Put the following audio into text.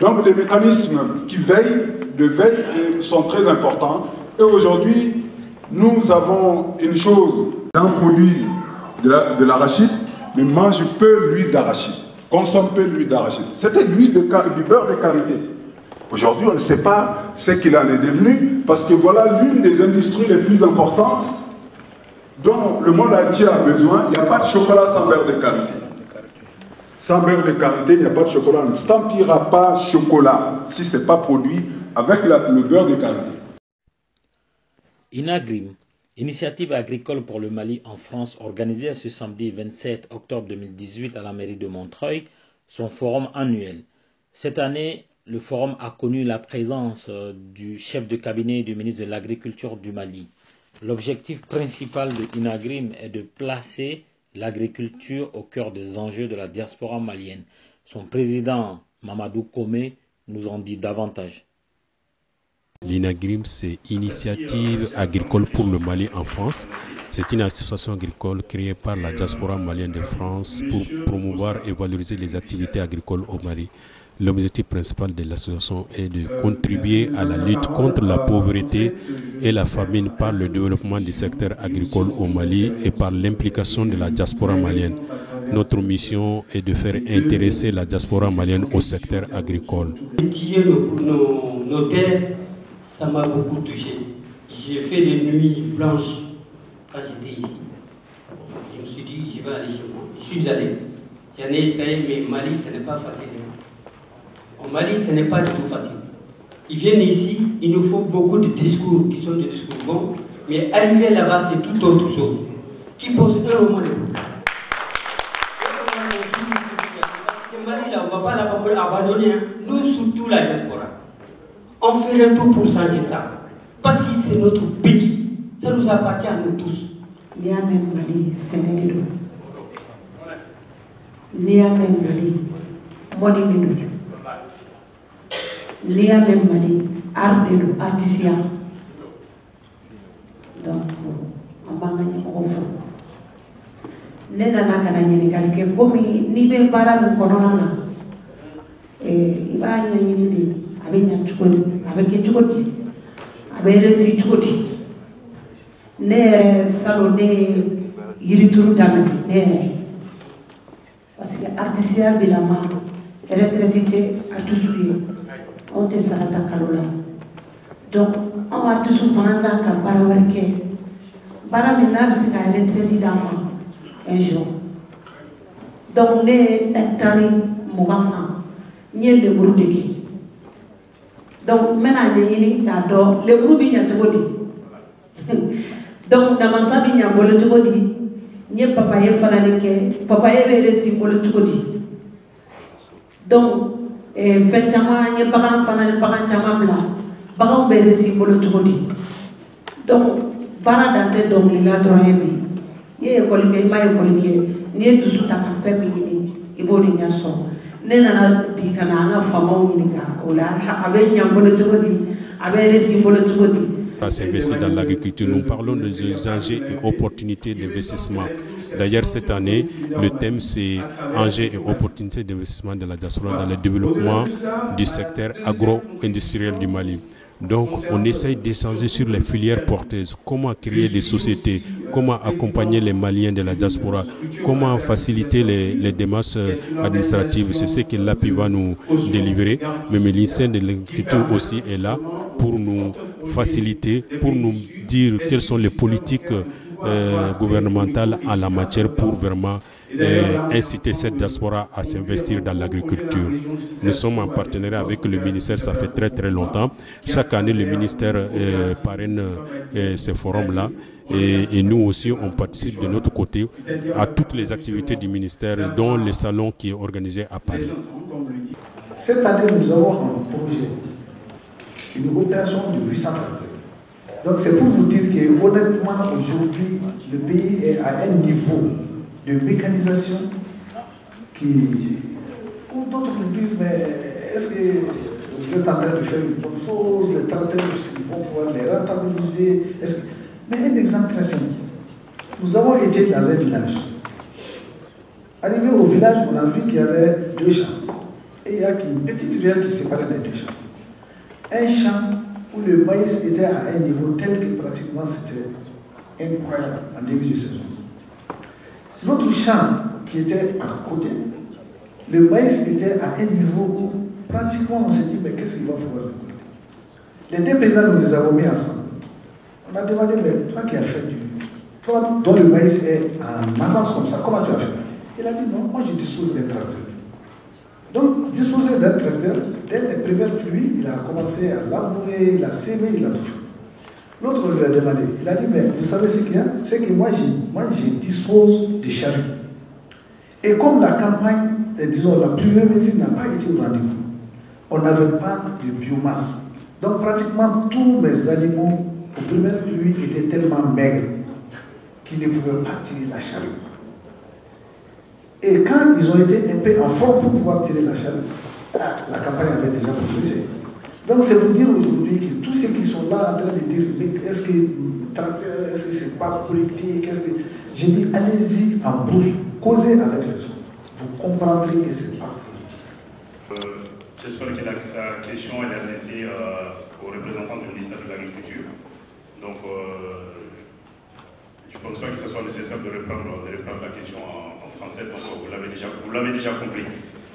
Donc les mécanismes qui de veille sont très importants. Et aujourd'hui, nous avons une chose, un produit de l'arachide, mais mange peu l'huile d'arachide, consomme peu l'huile d'arachide. C'était l'huile du beurre de karité. Aujourd'hui, on ne sait pas ce qu'il en est devenu, parce que voilà l'une des industries les plus importantes dont le monde entier a besoin. Il n'y a pas de chocolat sans beurre de karité. Sans beurre de karité, il n'y a pas de chocolat. On ne stampillera pas chocolat si ce n'est pas produit avec le beurre de karité. Inagrim, initiative agricole pour le Mali en France, organisée ce samedi 27 octobre 2018 à la mairie de Montreuil, son forum annuel. Cette année, le forum a connu la présence du chef de cabinet du ministre de l'Agriculture du Mali. L'objectif principal de Inagrim est de placer l'agriculture au cœur des enjeux de la diaspora malienne. Son président, Mamadou Komé, nous en dit davantage. L'Inagrim, c'est Initiative agricole pour le Mali en France. C'est une association agricole créée par la diaspora malienne de France pour promouvoir et valoriser les activités agricoles au Mali. L'objectif principal de l'association est de contribuer à la lutte contre la pauvreté et la famine par le développement du secteur agricole au Mali et par l'implication de la diaspora malienne. Notre mission est de faire intéresser la diaspora malienne au secteur agricole. Nos terres, ça m'a beaucoup touché. J'ai fait des nuits blanches quand j'étais ici. Je me suis dit, je vais aller chez moi. Je suis allé. J'en ai essayé, mais Mali, ce n'est pas facile. Au Mali, ce n'est pas du tout facile. Ils viennent ici, il nous faut beaucoup de discours qui sont des discours bons, mais arriver là-bas, c'est tout autre chose. Qui pose un moment de Le Mali, là, on ne va pas l'abandonner. Hein. Nous, surtout la diaspora, on ferait tout pour changer ça. Parce que c'est notre pays. Ça nous appartient à nous tous. Niamey Mali, Sénégal. Niamey Mali, Moni. Niamey Mali, art de l'eau, artisan. Donc, on va gagner au fond. Nena nakana nyenikali ke komi ni be bara mi konona iba nyanyini de abenya chukodi abeke chukodi abere si chukodi nere salone yirituru damene nere parce que artisan bilama retraité artisuli on te sarata kalola donc on artisu fananga ka bara werke bara mi nabsi ka retraité dama un jour. Donc, les hectares, Mougassan, n'y a de Bourdique. Donc, maintenant, les j'adore les Bourdiques, n'y a tout dit. Donc, dans ma salle, il y a un bol tout dit. N'y a papa et fananique, papa et les symboles tout dit. Donc, effectivement, n'y a pas un fananique, pas un chama blanc, pas un bel symbole tout dit. Donc, paradante, donc, il a droit à ye école ma école ni tout sous ta café bigini ibodi nyaso nena bi kana na famo ni ka ola abe nyambolo todi abe resimbolo todi. À s'investir dans l'agriculture, nous parlons des enjeux et opportunités d'investissement. D'ailleurs, cette année, le thème c'est enjeux et opportunités d'investissement de la diaspora dans le développement du secteur agro-industriel du Mali. Donc, on essaye d'échanger sur les filières porteuses, comment créer des sociétés, comment accompagner les Maliens de la diaspora, comment faciliter les démarches administratives. C'est ce que l'API va nous délivrer. Mais le ministère de l'Agriculture aussi est là pour nous faciliter, pour nous dire quelles sont les politiques gouvernementales en la matière pour vraiment inciter cette diaspora à s'investir dans l'agriculture. Nous sommes en partenariat avec le ministère, ça fait très longtemps. Chaque année, le ministère parraine ces forums-là et nous aussi, on participe de notre côté à toutes les activités du ministère, dont le salon qui est organisé à Paris. Cette année, nous avons un projet, une opération de 830. Donc c'est pour vous dire que honnêtement, aujourd'hui, le pays est à un niveau de mécanisation qui... Ou d'autres me disent, mais est-ce que vous êtes en train de faire une bonne chose, les trentaines vont pouvoir les rentabiliser? Mais un exemple très simple. Nous avons été dans un village. Arrivé au village, on a vu qu'il y avait 2 champs. Et il y a une petite rivière qui sépare les deux champs. Un champ où le maïs était à un niveau tel que pratiquement c'était incroyable en début de saison. L'autre champ qui était à côté, le maïs était à un niveau où pratiquement on s'est dit, mais qu'est-ce qu'il va pouvoir récolter? Les deux paysans, nous les avons mis ensemble. On a demandé, mais toi qui as fait toi dont le maïs est en avance comme ça, comment tu as fait? Il a dit, non, moi je dispose d'un tracteur. Donc, disposer d'un tracteur, dès les premières pluies, il a commencé à labourer, il a sémé, il a tout fait. L'autre lui a demandé, il a dit, mais vous savez ce qu'il y a? C'est que moi je dispose de charrues. Et comme la campagne, disons, la pluviométrie n'a pas été au rendez-vous, on n'avait pas de biomasse. Donc, pratiquement tous mes aliments aux premières pluies étaient tellement maigres qu'ils ne pouvaient pas tirer la charrue. Et quand ils ont été un peu en forme pour pouvoir tirer la charrue, la campagne avait déjà progressé. Donc c'est vous dire aujourd'hui que tous ceux qui sont là en train de dire, mais est-ce que le tracteur, est-ce que c'est pas politique, est-ce que... J'ai dit, allez-y en bouche, causez avec les gens. Vous comprendrez que c'est pas politique. J'espère que sa question est adressée aux représentants du ministère de l'Agriculture. Donc je ne pense pas que ce soit nécessaire de reprendre la question en français, donc vous l'avez déjà compris.